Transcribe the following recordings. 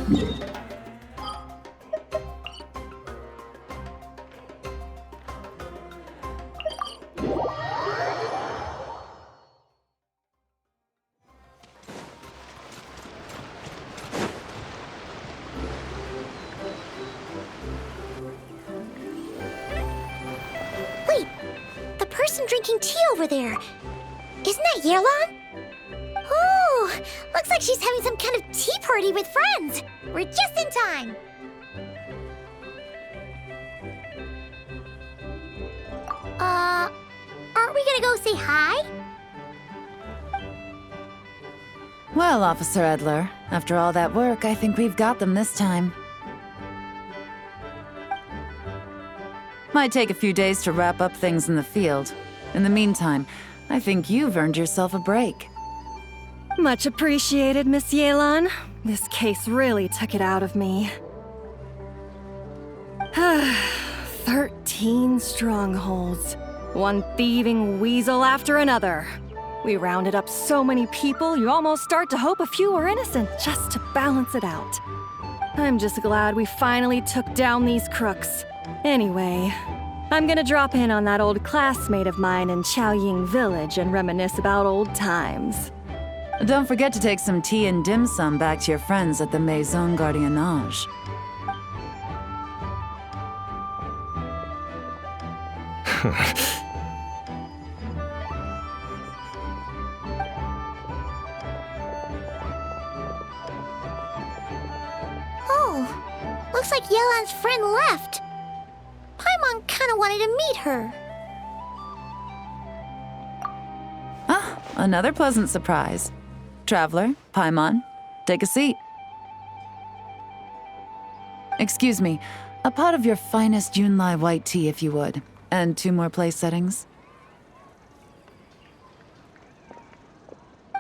Wait, the person drinking tea over there. Isn't that Yelan? Oh, looks like she's having some kind of tea party with friends. We're just in time. Aren't we gonna go say hi? Well, Officer Edler, after all that work, I think we've got them this time. Might take a few days to wrap up things in the field. In the meantime, I think you've earned yourself a break. Much appreciated, Miss Yelan. This case really took it out of me. 13 strongholds. One thieving weasel after another. We rounded up so many people, you almost start to hope a few were innocent just to balance it out. I'm just glad we finally took down these crooks. Anyway, I'm gonna drop in on that old classmate of mine in Chaoying Village and reminisce about old times. Don't forget to take some tea and dim sum back to your friends at the Maison Gardiennage. Oh, looks like Yelan's friend left. Paimon kinda wanted to meet her. Ah, another pleasant surprise. Traveler, Paimon, take a seat. Excuse me, a pot of your finest Yunlai white tea if you would, and 2 more place settings.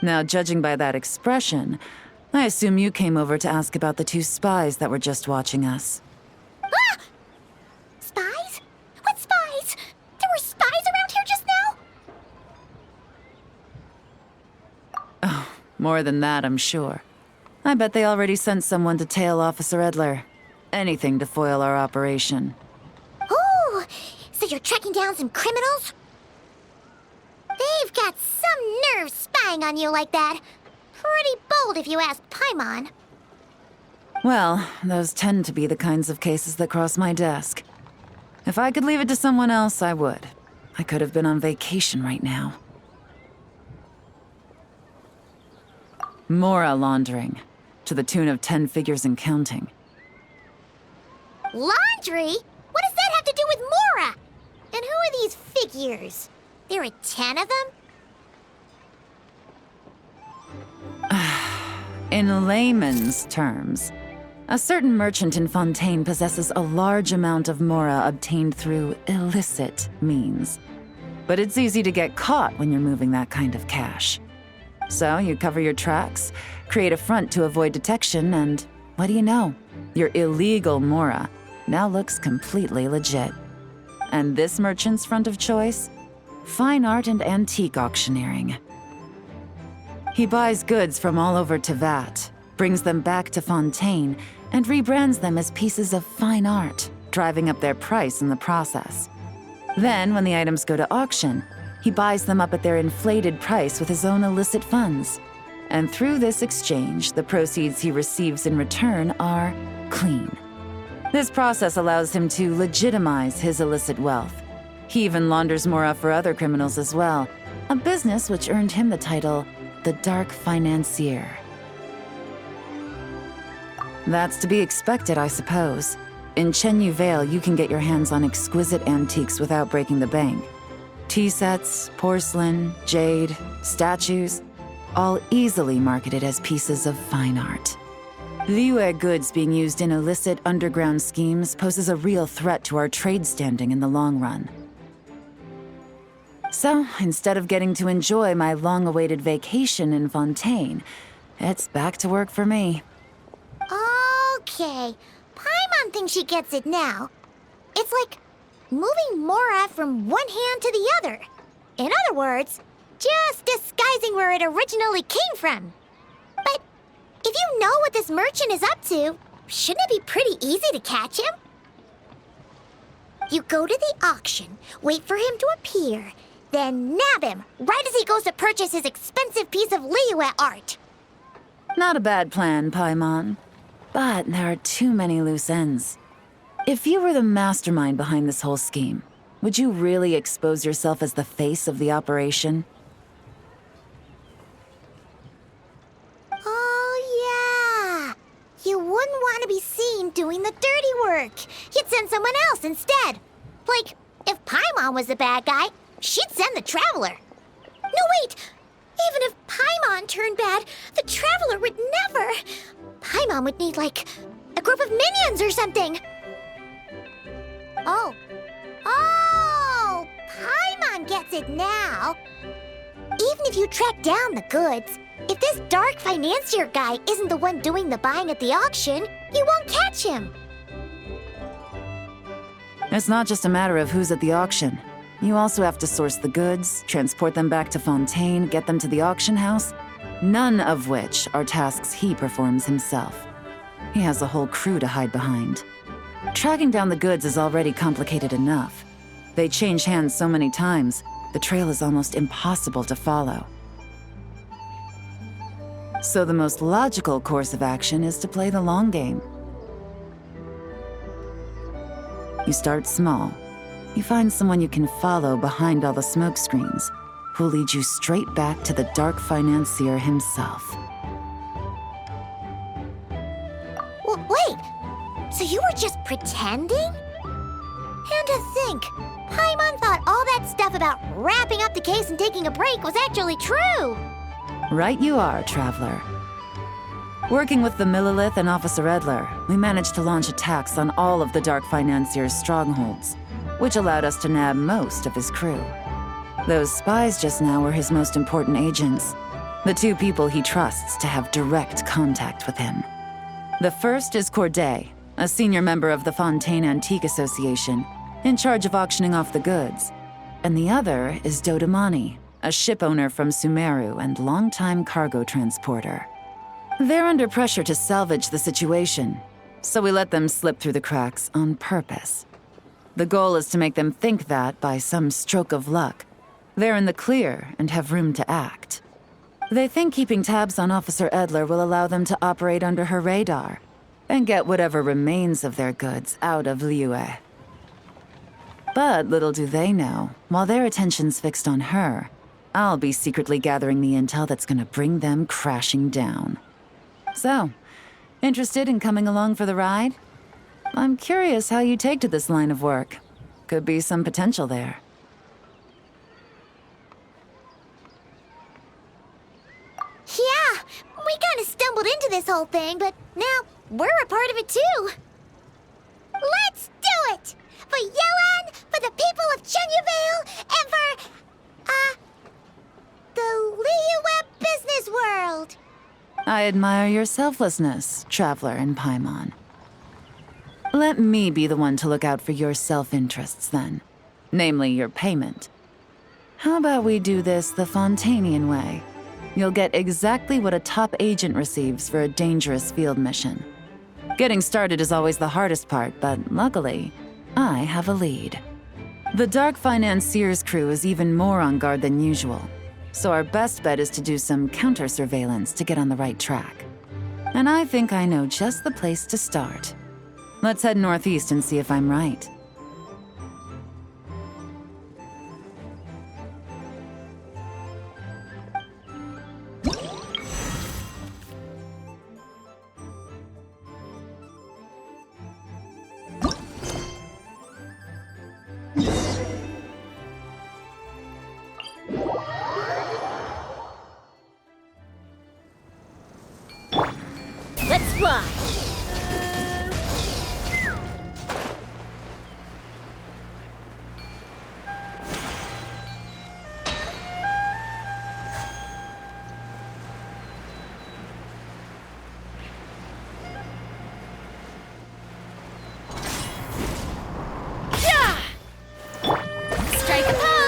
Now, judging by that expression, I assume you came over to ask about the 2 spies that were just watching us. Ah! Spies? What spies? There were spies around here just now? Oh, more than that, I'm sure. I bet they already sent someone to tail Officer Edler. Anything to foil our operation. Oh, so you're tracking down some criminals? They've got some nerve spying on you like that. Pretty bold if you ask Paimon. Well, those tend to be the kinds of cases that cross my desk. If I could leave it to someone else, I would. I could have been on vacation right now. Mora laundering, to the tune of 10 figures and counting. Laundry? What does that have to do with Mora? And who are these figures? There are 10 of them? In layman's terms, a certain merchant in Fontaine possesses a large amount of Mora obtained through illicit means. But it's easy to get caught when you're moving that kind of cash. So you cover your tracks, create a front to avoid detection, and what do you know? Your illegal Mora now looks completely legit. And this merchant's front of choice? Fine art and antique auctioneering. He buys goods from all over Tevat, brings them back to Fontaine, and rebrands them as pieces of fine art, driving up their price in the process. Then, when the items go to auction, he buys them up at their inflated price with his own illicit funds. And through this exchange, the proceeds he receives in return are clean. This process allows him to legitimize his illicit wealth. He even launders Mora for other criminals as well, a business which earned him the title the Dark Financier. That's to be expected, I suppose. In Chenyu Vale, you can get your hands on exquisite antiques without breaking the bank. Tea sets, porcelain, jade, statues, all easily marketed as pieces of fine art. Liyue goods being used in illicit underground schemes poses a real threat to our trade standing in the long run. So, instead of getting to enjoy my long-awaited vacation in Fontaine, it's back to work for me. Okay, Paimon thinks she gets it now. It's like moving Mora from one hand to the other. In other words, just disguising where it originally came from. But If you know what this merchant is up to, shouldn't it be pretty easy to catch him? You go to the auction, wait for him to appear, then nab him right as he goes to purchase his expensive piece of Liyue art. Not a bad plan, Paimon. But there are too many loose ends. If you were the mastermind behind this whole scheme, would you really expose yourself as the face of the operation? Oh, yeah. You wouldn't want to be seen doing the dirty work. You'd send someone else instead. Like, if Paimon was the bad guy, she'd send the Traveler. No, wait! Even if Paimon turned bad, the Traveler would never. Paimon would need, like, a group of minions or something. Oh, Paimon gets it now. Even if you track down the goods, if this dark financier guy isn't the one doing the buying at the auction, you won't catch him. It's not just a matter of who's at the auction. You also have to source the goods, transport them back to Fontaine, get them to the auction house, none of which are tasks he performs himself. He has a whole crew to hide behind. Tracking down the goods is already complicated enough. They change hands so many times, the trail is almost impossible to follow. So the most logical course of action is to play the long game. You start small. You find someone you can follow behind all the smoke screens, who'll lead you straight back to the dark financier himself. Wait, so you were just pretending? And to think, Paimon thought all that stuff about wrapping up the case and taking a break was actually true. Right you are, Traveler. Working with the Millilith and Officer Edler, we managed to launch attacks on all of the Dark Financier's strongholds, which allowed us to nab most of his crew. Those spies just now were his most important agents, the two people he trusts to have direct contact with him. The first is Corday, a senior member of the Fontaine Antique Association, in charge of auctioning off the goods. And the other is Dodamani, a ship owner from Sumeru and longtime cargo transporter. They're under pressure to salvage the situation, so we let them slip through the cracks on purpose. The goal is to make them think that, by some stroke of luck, they're in the clear and have room to act. They think keeping tabs on Officer Edler will allow them to operate under her radar and get whatever remains of their goods out of Liyue. But little do they know, while their attention's fixed on her, I'll be secretly gathering the intel that's gonna bring them crashing down. So, interested in coming along for the ride? I'm curious how you take to this line of work. Could be some potential there. Yeah, we kind of stumbled into this whole thing, but now we're a part of it too. Let's do it! For Yelan, for the people of Chunyavale, and for, the Liyue business world. I admire your selflessness, Traveler and Paimon. Let me be the one to look out for your self-interests then. Namely, your payment. How about we do this the Fontainian way? You'll get exactly what a top agent receives for a dangerous field mission. Getting started is always the hardest part, but luckily, I have a lead. The Dark Financier's crew is even more on guard than usual, so our best bet is to do some counter-surveillance to get on the right track. And I think I know just the place to start. Let's head northeast and see if I'm right. Let's fly! Strike a pose!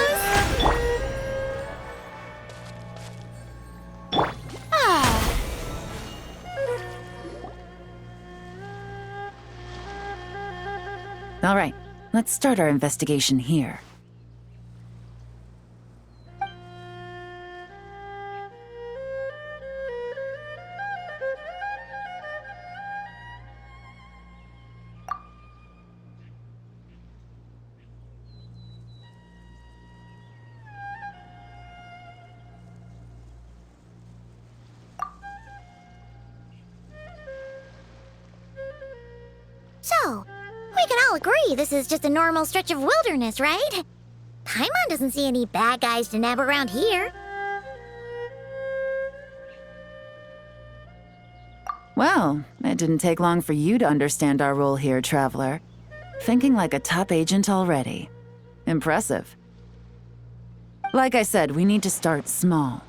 All right, let's start our investigation here. So, we can all agree this is just a normal stretch of wilderness, right? Paimon doesn't see any bad guys to nab around here. Well, it didn't take long for you to understand our role here, Traveler. Thinking like a top agent already. Impressive. Like I said, we need to start small.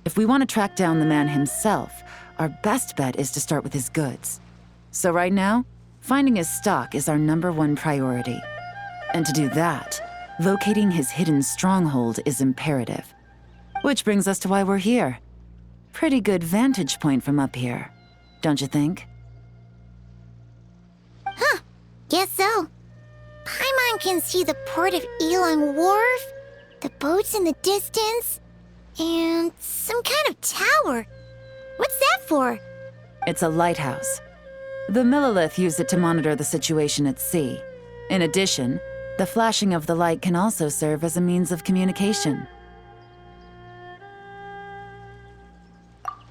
If we want to track down the man himself, our best bet is to start with his goods. So right now, finding his stock is our #1 priority. And to do that, locating his hidden stronghold is imperative. Which brings us to why we're here. Pretty good vantage point from up here, don't you think? Huh, guess so. Paimon can see the port of Elon Wharf, the boats in the distance, and some kind of tower. What's that for? It's a lighthouse. The Millilith use it to monitor the situation at sea. In addition, the flashing of the light can also serve as a means of communication.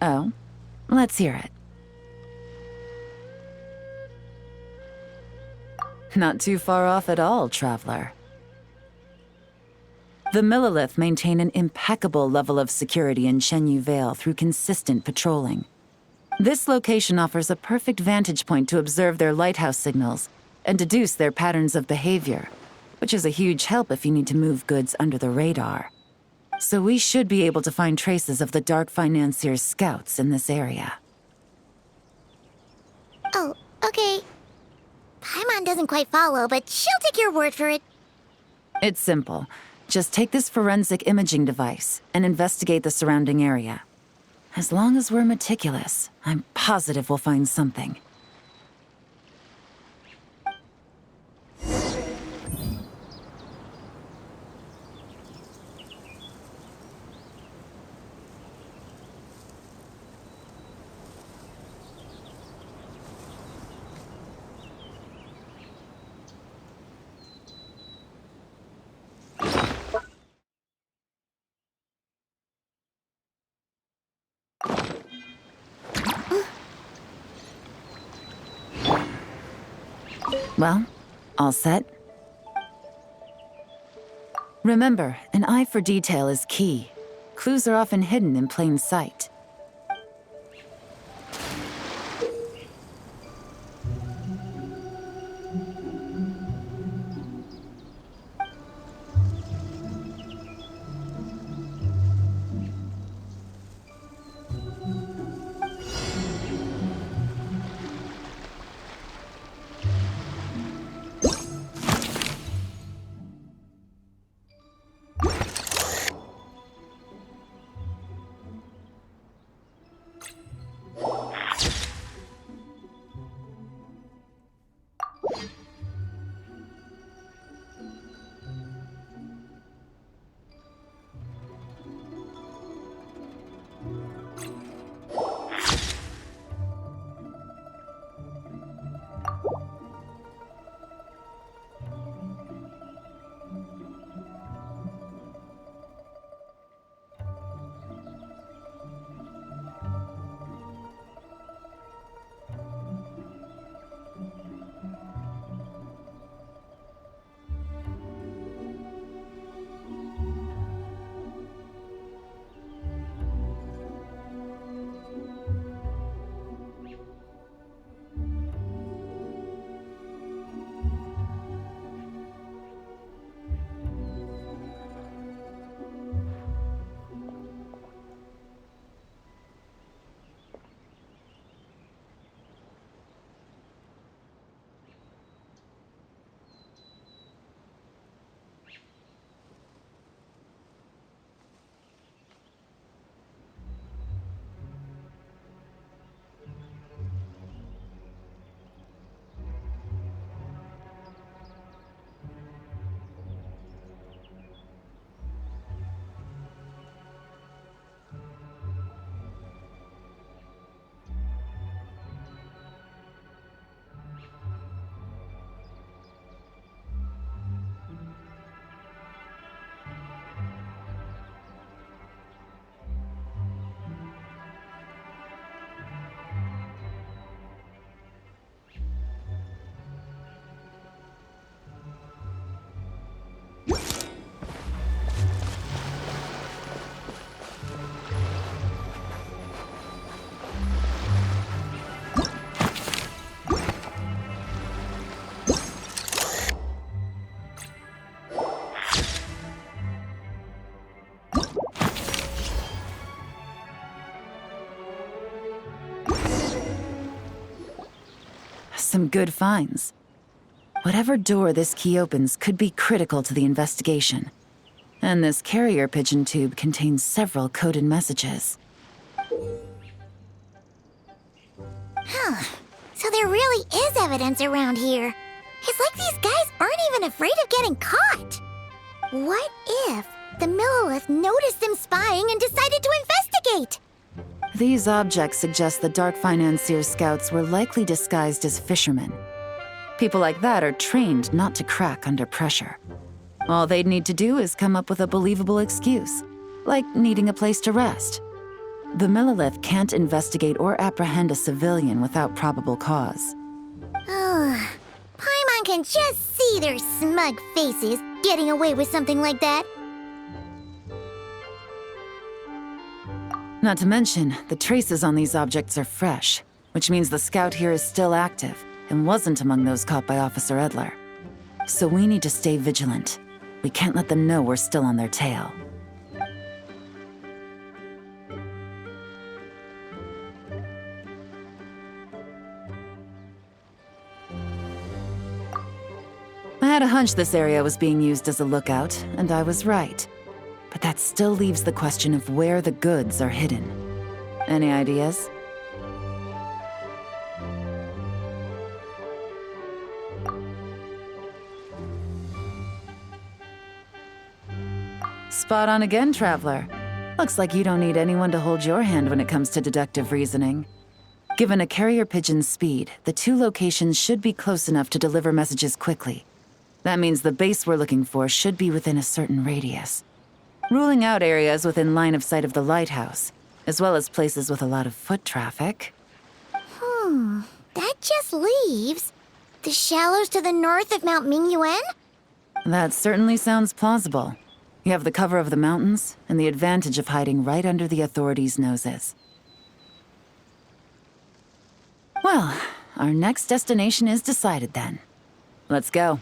Oh, let's hear it. Not too far off at all, Traveler. The Millilith maintain an impeccable level of security in Shenyu Vale through consistent patrolling. This location offers a perfect vantage point to observe their lighthouse signals and deduce their patterns of behavior, which is a huge help if you need to move goods under the radar. So we should be able to find traces of the Dark Financier's scouts in this area. Oh, okay. Paimon doesn't quite follow, but she'll take your word for it. It's simple. Just take this forensic imaging device and investigate the surrounding area. As long as we're meticulous, I'm positive we'll find something. Well, all set? Remember, an eye for detail is key. Clues are often hidden in plain sight. Some good finds. Whatever door this key opens could be critical to the investigation. And this carrier pigeon tube contains several coded messages. Huh. So there really is evidence around here. It's like these guys aren't even afraid of getting caught. What if the Millilith noticed them spying and decided to investigate? These objects suggest the Dark Financier scouts were likely disguised as fishermen. People like that are trained not to crack under pressure. All they'd need to do is come up with a believable excuse, like needing a place to rest. The Millilith can't investigate or apprehend a civilian without probable cause. Ugh. Paimon can just see their smug faces getting away with something like that. Not to mention, the traces on these objects are fresh, which means the scout here is still active and wasn't among those caught by Officer Edler. So we need to stay vigilant. We can't let them know we're still on their tail. I had a hunch this area was being used as a lookout, and I was right. But that still leaves the question of where the goods are hidden. Any ideas? Spot on again, Traveler. Looks like you don't need anyone to hold your hand when it comes to deductive reasoning. Given a carrier pigeon's speed, the two locations should be close enough to deliver messages quickly. That means the base we're looking for should be within a certain radius. Ruling out areas within line of sight of the lighthouse, as well as places with a lot of foot traffic. That just leaves the shallows to the north of Mount Mingyuan? That certainly sounds plausible. You have the cover of the mountains, and the advantage of hiding right under the authorities' noses. Well, our next destination is decided then. Let's go.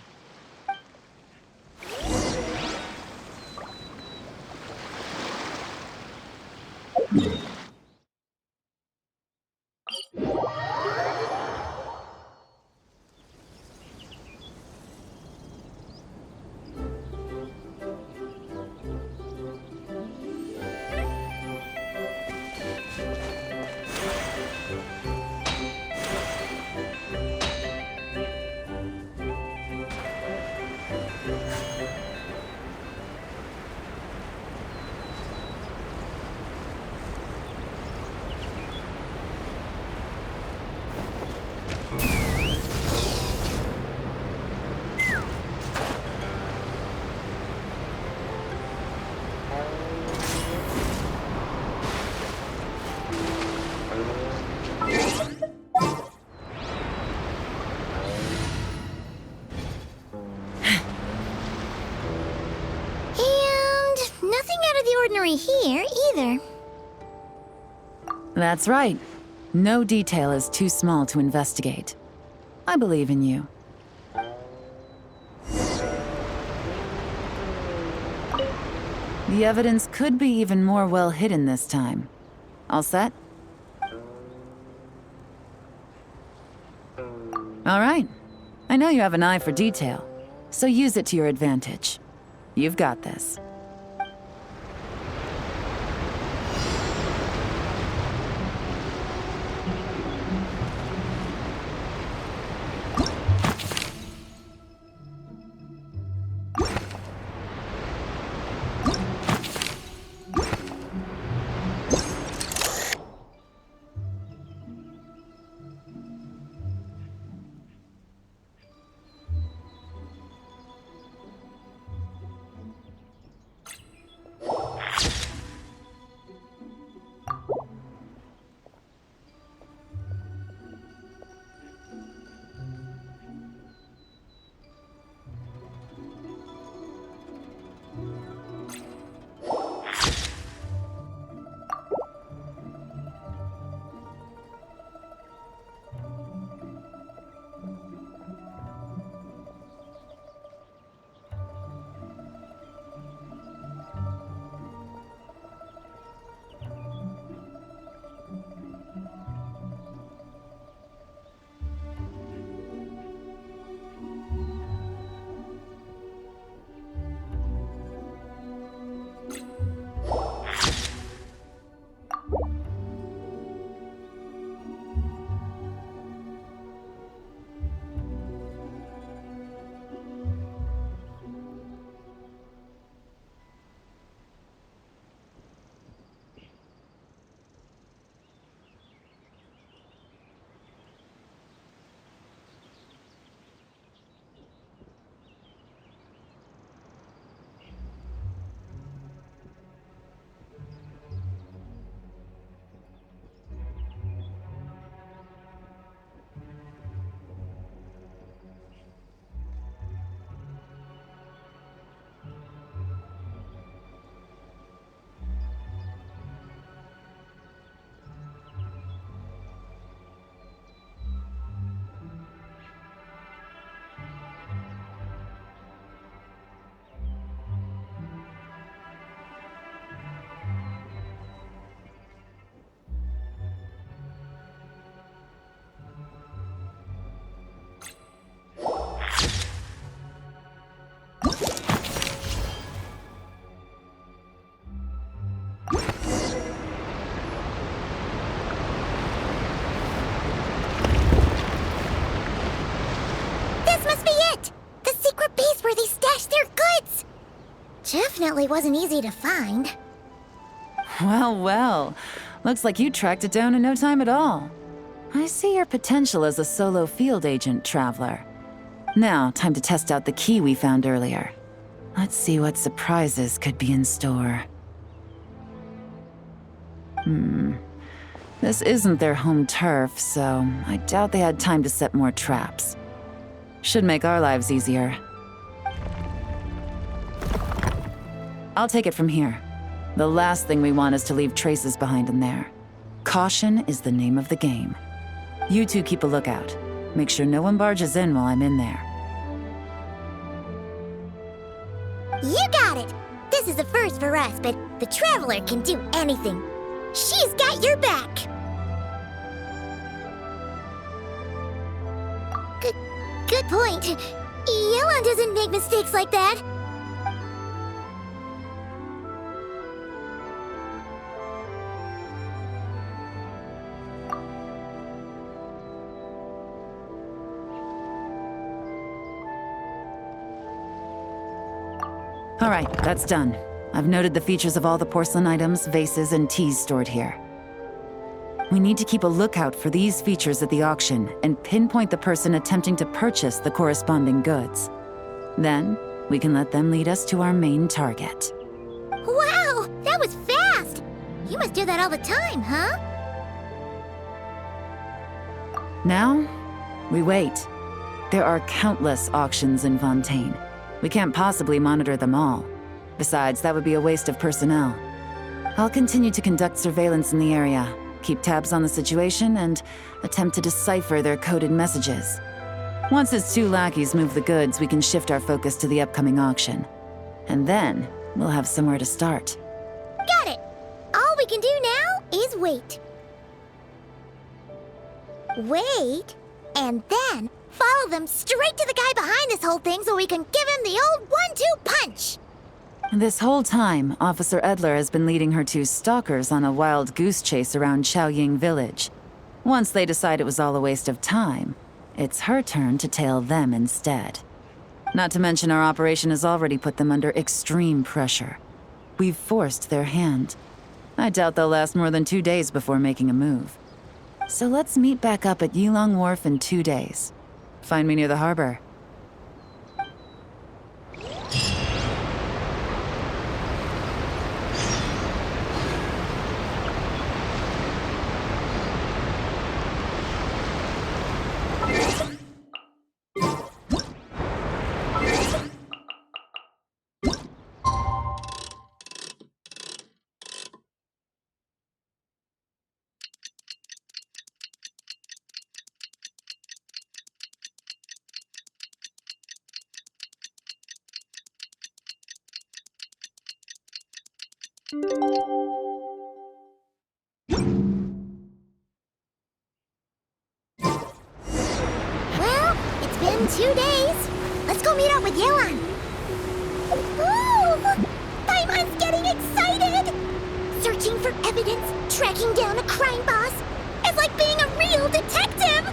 Here either. That's right. No detail is too small to investigate. I believe in you. The evidence could be even more well hidden this time. All set? All right. I know you have an eye for detail, so use it to your advantage. You've got this. Definitely wasn't easy to find. Well, well. Looks like you tracked it down in no time at all. I see your potential as a solo field agent, Traveler. Now, time to test out the key we found earlier. Let's see what surprises could be in store. This isn't their home turf, so I doubt they had time to set more traps. Should make our lives easier. I'll take it from here. The last thing we want is to leave traces behind in there. Caution is the name of the game. You two keep a lookout. Make sure no one barges in while I'm in there. You got it! This is a first for us, but the Traveler can do anything. She's got your back! Good point. Yelan doesn't make mistakes like that. All right, that's done. I've noted the features of all the porcelain items, vases, and teas stored here. We need to keep a lookout for these features at the auction and pinpoint the person attempting to purchase the corresponding goods. Then, we can let them lead us to our main target. Wow, that was fast! You must do that all the time, huh? Now, we wait. There are countless auctions in Fontaine. We can't possibly monitor them all. Besides, that would be a waste of personnel. I'll continue to conduct surveillance in the area, keep tabs on the situation, and attempt to decipher their coded messages. Once his two lackeys move the goods, we can shift our focus to the upcoming auction. And then, we'll have somewhere to start. Got it! All we can do now is wait. Wait, and then follow them straight to the guy behind this whole thing so we can give him the old 1-2 punch! This whole time, Officer Edler has been leading her two stalkers on a wild goose chase around Chaoying Village. Once they decide it was all a waste of time, it's her turn to tail them instead. Not to mention our operation has already put them under extreme pressure. We've forced their hand. I doubt they'll last more than 2 days before making a move. So let's meet back up at Yulong Wharf in 2 days. Find me near the harbor. Well, it's been 2 days. Let's go meet up with Yelan. Ooh! Paimon's getting excited! Searching for evidence, tracking down a crime boss. It's like being a real detective!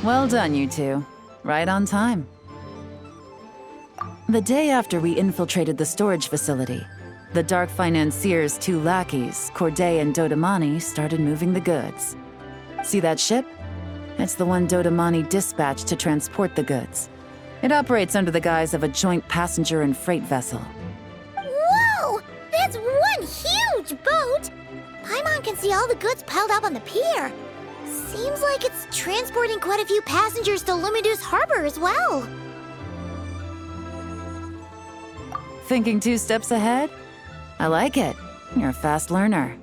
Well done, you two. Right on time. The day after we infiltrated the storage facility, the Dark Financier's two lackeys, Corday and Dodamani, started moving the goods. See that ship? It's the one Dodamani dispatched to transport the goods. It operates under the guise of a joint passenger and freight vessel. Whoa! That's one huge boat! Paimon can see all the goods piled up on the pier. Seems like it's transporting quite a few passengers to Lumidus Harbor as well. Thinking 2 steps ahead? I like it. You're a fast learner.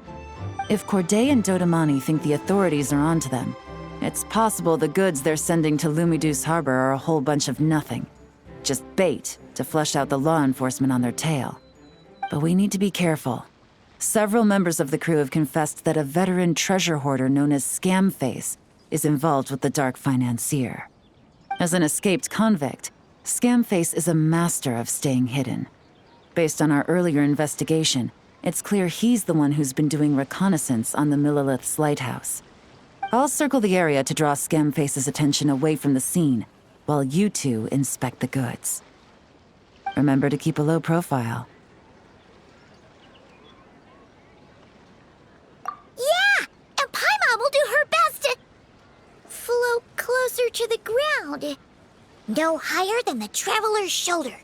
If Corday and Dodamani think the authorities are onto them, it's possible the goods they're sending to Lumiduce Harbor are a whole bunch of nothing. Just bait to flush out the law enforcement on their tail. But we need to be careful. Several members of the crew have confessed that a veteran treasure hoarder known as Scamface is involved with the dark financier. As an escaped convict, Scamface is a master of staying hidden. Based on our earlier investigation, it's clear he's the one who's been doing reconnaissance on the Millilith's lighthouse. I'll circle the area to draw Scamface's attention away from the scene, while you two inspect the goods. Remember to keep a low profile. Yeah! And Paimon will do her best to float closer to the ground. No higher than the traveler's shoulder.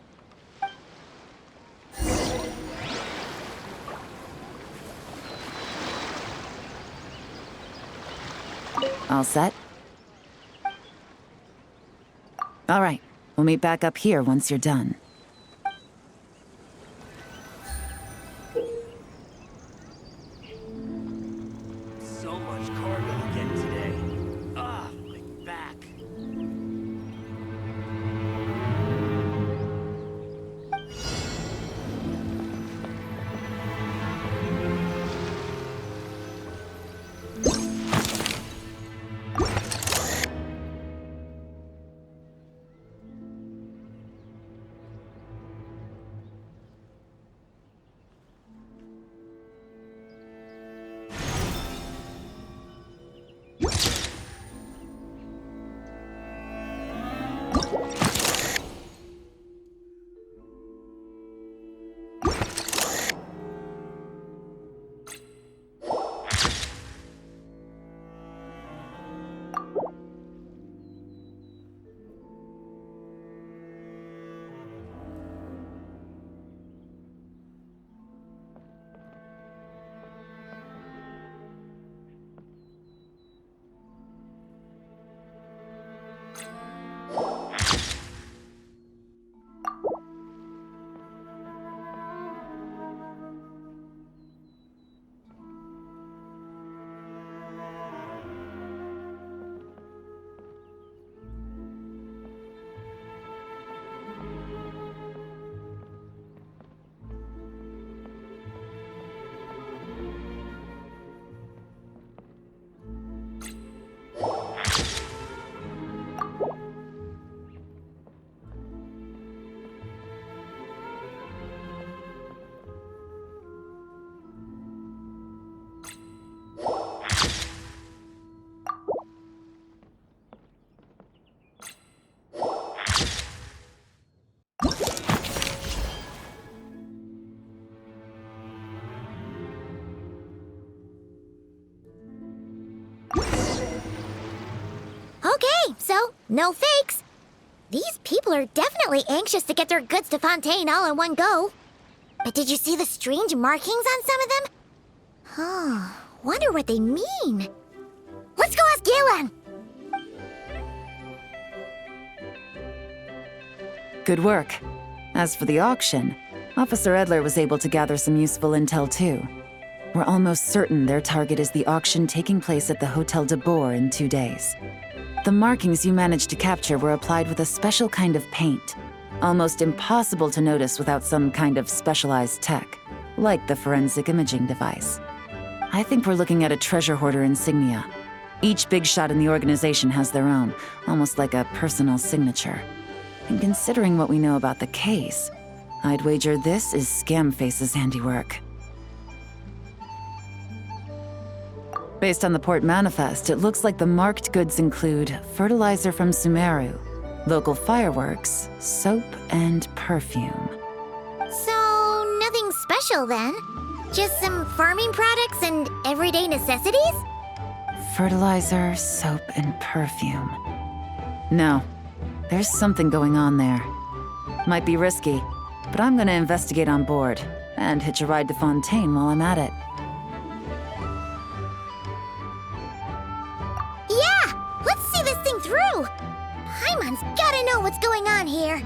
All set? All right, we'll meet back up here once you're done. So much cargo again today. Ah, my back. Okay, so no fakes. These people are definitely anxious to get their goods to Fontaine all in one go. But did you see the strange markings on some of them? Huh, wonder what they mean. Let's go ask Galen! Good work. As for the auction, Officer Edler was able to gather some useful intel too. We're almost certain their target is the auction taking place at the Hotel de Boer in 2 days. The markings you managed to capture were applied with a special kind of paint, almost impossible to notice without some kind of specialized tech, like the forensic imaging device. I think we're looking at a treasure hoarder insignia. Each big shot in the organization has their own, almost like a personal signature. And considering what we know about the case, I'd wager this is Scamface's handiwork. Based on the port manifest, it looks like the marked goods include fertilizer from Sumeru, local fireworks, soap, and perfume. So, nothing special then? Just some farming products and everyday necessities? Fertilizer, soap, and perfume. No, there's something going on there. Might be risky, but I'm gonna investigate on board and hitch a ride to Fontaine while I'm at it. Yeah! Let's see this thing through! Paimon's gotta know what's going on here.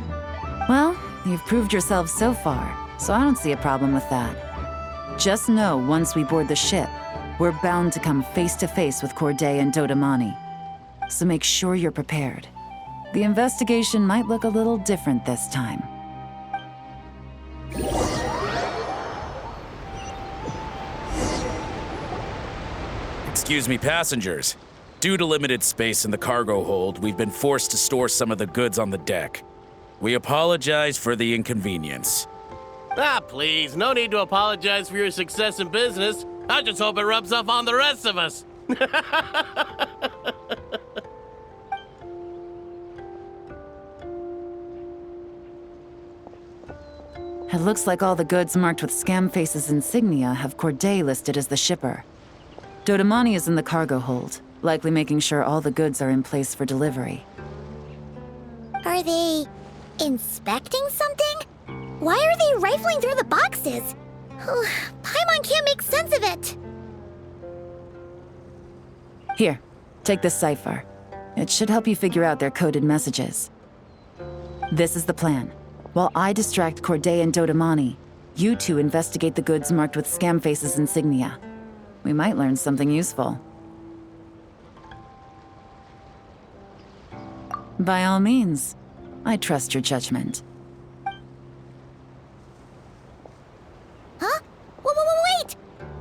Well, you've proved yourself so far. so I don't see a problem with that. Just know once we board the ship, we're bound to come face to face with Corday and Dodamani. So make sure you're prepared. The investigation might look a little different this time. Excuse me, passengers. Due to limited space in the cargo hold, we've been forced to store some of the goods on the deck. We apologize for the inconvenience. Ah, please, no need to apologize for your success in business. I just hope it rubs off on the rest of us. It looks like all the goods marked with Scamface's insignia have Corday listed as the shipper. Dodamani is in the cargo hold, likely making sure all the goods are in place for delivery. Are they inspecting something? Why are they rifling through the boxes? Paimon can't make sense of it. Here, take this cipher. It should help you figure out their coded messages. This is the plan. While I distract Corday and Dodamani, you two investigate the goods marked with Scamface's insignia. We might learn something useful. By all means, I trust your judgment. Huh? Wait!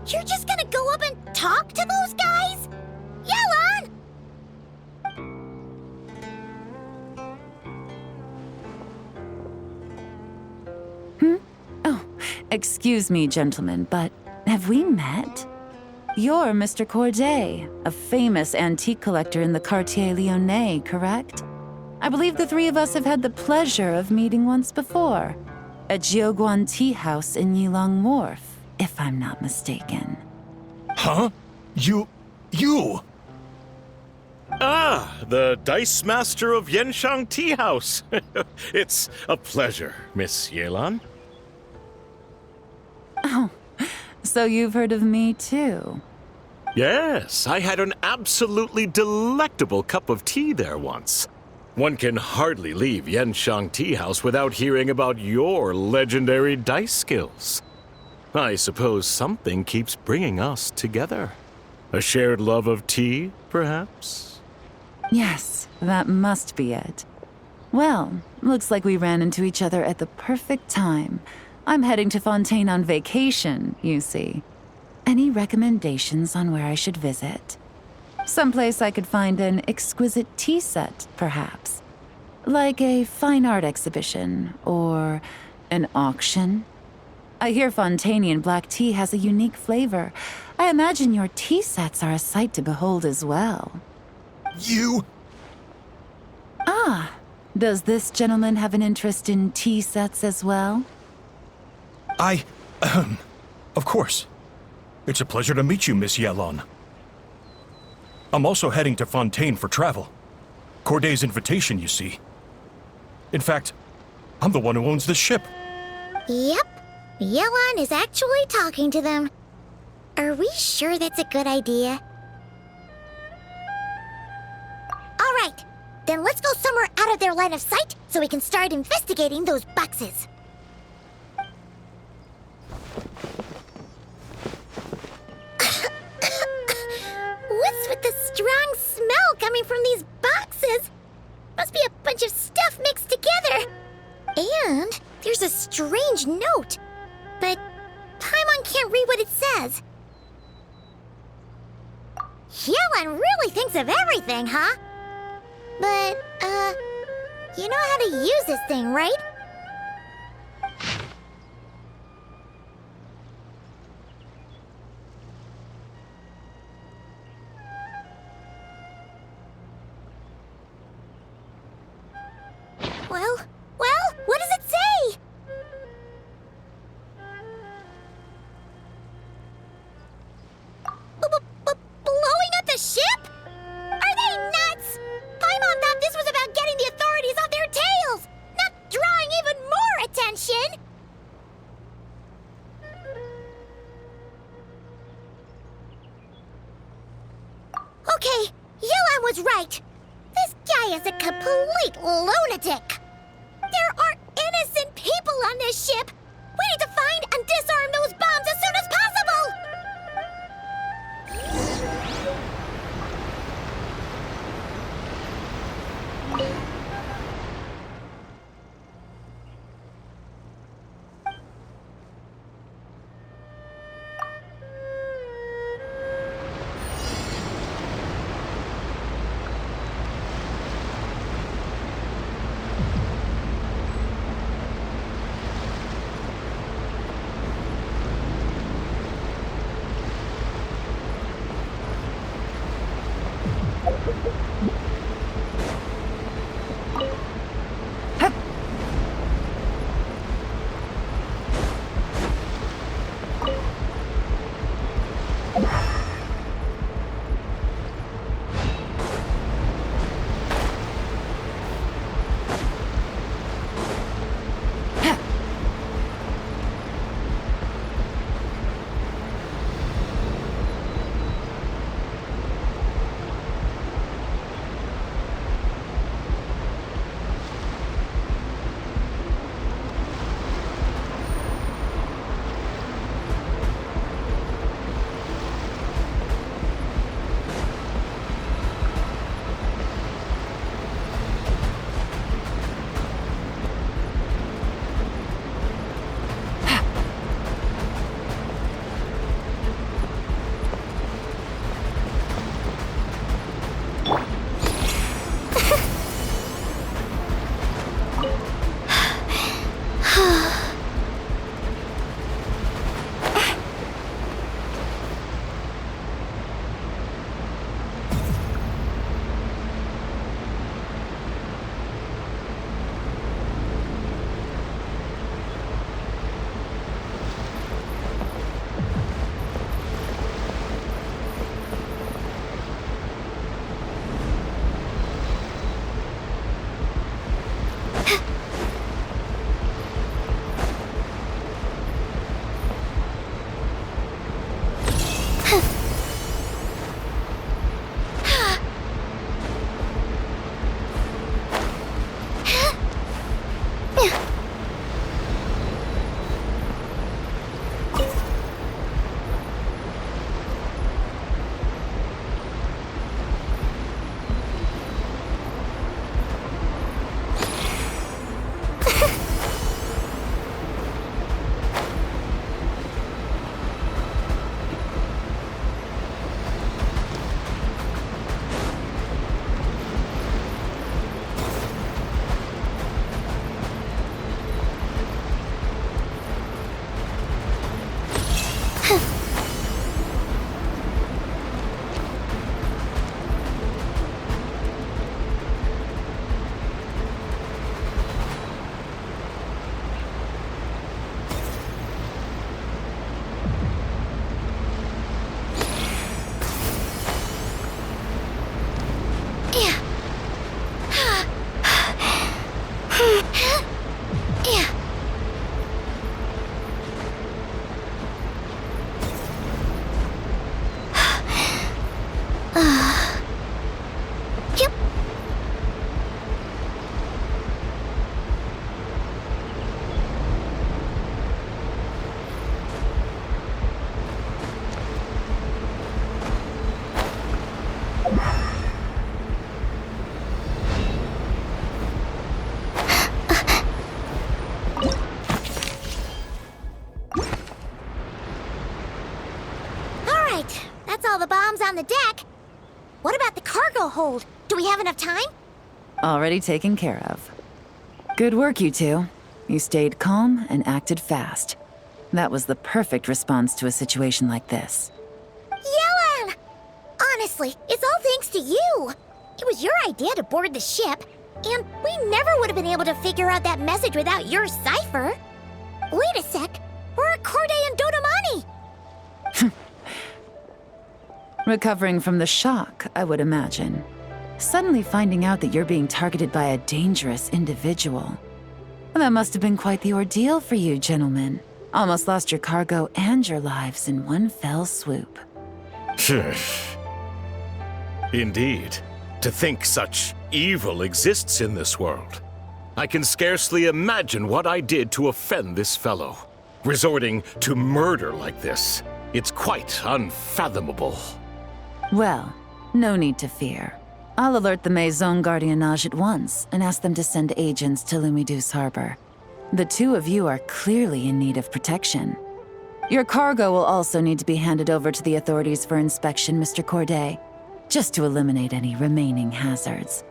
You're just gonna go up and talk to those guys? Yelan! Oh, excuse me, gentlemen, but have we met? You're Mr. Corday, a famous antique collector in the Quartier Lyonnais, correct? I believe the three of us have had the pleasure of meeting once before, at Jiuguan Tea House in Yilong Wharf, if I'm not mistaken. Huh? You... Ah, the Dice Master of Yenshang Tea House. It's a pleasure, Miss Yelan. Oh, so you've heard of me too? Yes, I had an absolutely delectable cup of tea there once. One can hardly leave Yenshang Tea House without hearing about your legendary dice skills. I suppose something keeps bringing us together. A shared love of tea, perhaps? Yes, that must be it. Well, looks like we ran into each other at the perfect time. I'm heading to Fontaine on vacation, you see. Any recommendations on where I should visit? Someplace I could find an exquisite tea set, perhaps. Like a fine art exhibition, or an auction. I hear Fontainian black tea has a unique flavor. I imagine your tea sets are a sight to behold as well. You... Ah, does this gentleman have an interest in tea sets as well? Of course. It's a pleasure to meet you, Miss Yelan. I'm also heading to Fontaine for travel. Corday's invitation, you see. In fact, I'm the one who owns this ship. Yep. Yelan is actually talking to them. Are we sure that's a good idea? All right. Then let's go somewhere out of their line of sight so we can start investigating those boxes. What's with the strong smell coming from these boxes? Must be a bunch of stuff mixed together. And there's a strange note. But Paimon can't read what it says. Yelan really thinks of everything, huh? But, you know how to use this thing, right? Well, what does it say? Blowing up the ship? Are they nuts? Paimon thought this was about getting the authorities off their tails, not drawing even more attention. Okay, Yelan was right. This guy is a complete lunatic. There are innocent people on this ship. We need to find and disarm those bombs as soon as possible! That's all the bombs on the deck. What about the cargo hold? Do we have enough time? Already taken care of. Good work, you two. You stayed calm and acted fast. That was the perfect response to a situation like this. Yellen! Honestly, it's all thanks to you. It was your idea to board the ship, and we never would have been able to figure out that message without your cipher. Wait a sec. We're at Corday and Dodamani. Recovering from the shock, I would imagine. Suddenly finding out that you're being targeted by a dangerous individual. That must have been quite the ordeal for you, gentlemen. Almost lost your cargo and your lives in one fell swoop. Indeed. To think such evil exists in this world. I can scarcely imagine what I did to offend this fellow. resorting to murder like this. It's quite unfathomable. Well, no need to fear. I'll alert the Maison Gardiennage at once and ask them to send agents to Lumidus Harbor. The two of you are clearly in need of protection. Your cargo will also need to be handed over to the authorities for inspection, Mr. Corday, just to eliminate any remaining hazards.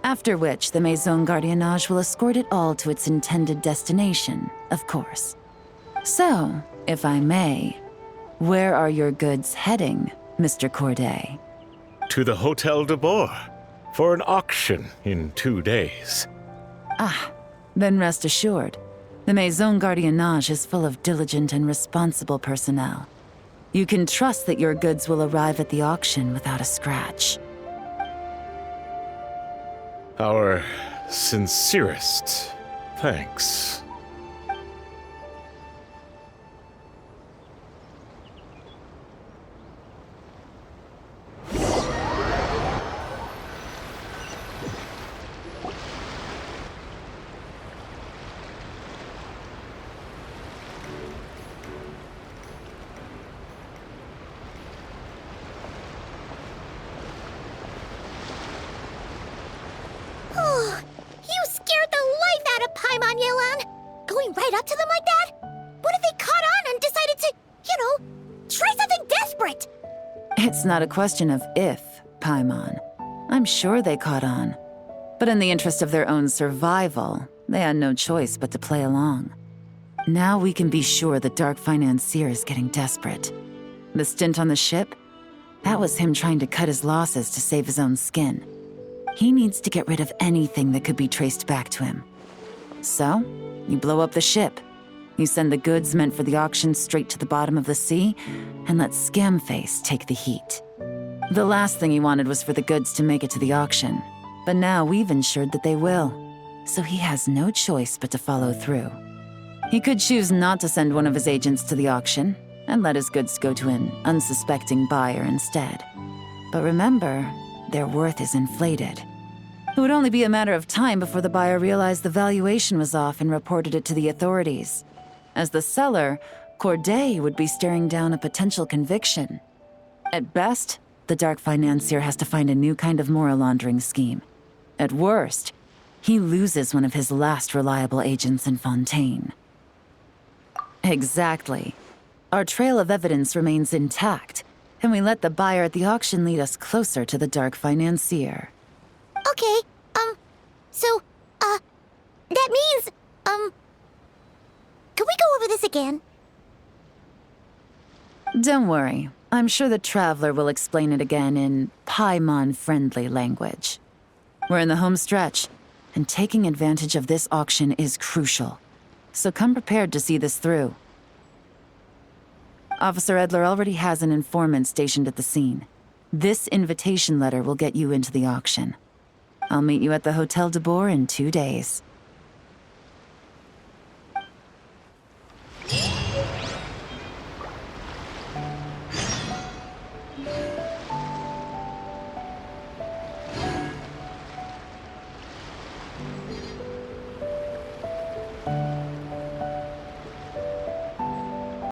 After which, the Maison Gardiennage will escort it all to its intended destination, of course. So, if I may, where are your goods heading, Mr. Corday? To the Hotel de Boer for an auction in 2 days. Ah, then rest assured, the Maison Gardiennage is full of diligent and responsible personnel. You can trust that your goods will arrive at the auction without a scratch. Our sincerest thanks. You scared the life out of Paimon, Yelan! Going right up to them like that? What if they caught on and decided to, try something desperate? It's not a question of if, Paimon. I'm sure they caught on. But in the interest of their own survival, they had no choice but to play along. Now we can be sure the Dark Financier is getting desperate. The stint on the ship? That was him trying to cut his losses to save his own skin. He needs to get rid of anything that could be traced back to him. So, you blow up the ship. You send the goods meant for the auction straight to the bottom of the sea, and let Scamface take the heat. The last thing he wanted was for the goods to make it to the auction, but now we've ensured that they will, so he has no choice but to follow through. He could choose not to send one of his agents to the auction, and let his goods go to an unsuspecting buyer instead. But remember, their worth is inflated. It would only be a matter of time before the buyer realized the valuation was off and reported it to the authorities. As the seller, Corday would be staring down a potential conviction. At best, the Dark Financier has to find a new kind of moral laundering scheme. At worst, he loses one of his last reliable agents in Fontaine. Exactly. Our trail of evidence remains intact, and we let the buyer at the auction lead us closer to the Dark Financier. Okay, that means, can we go over this again? Don't worry. I'm sure the Traveler will explain it again in Paimon-friendly language. We're in the home stretch, and taking advantage of this auction is crucial. So come prepared to see this through. Officer Edler already has an informant stationed at the scene. This invitation letter will get you into the auction. I'll meet you at the Hotel de Boer in 2 days.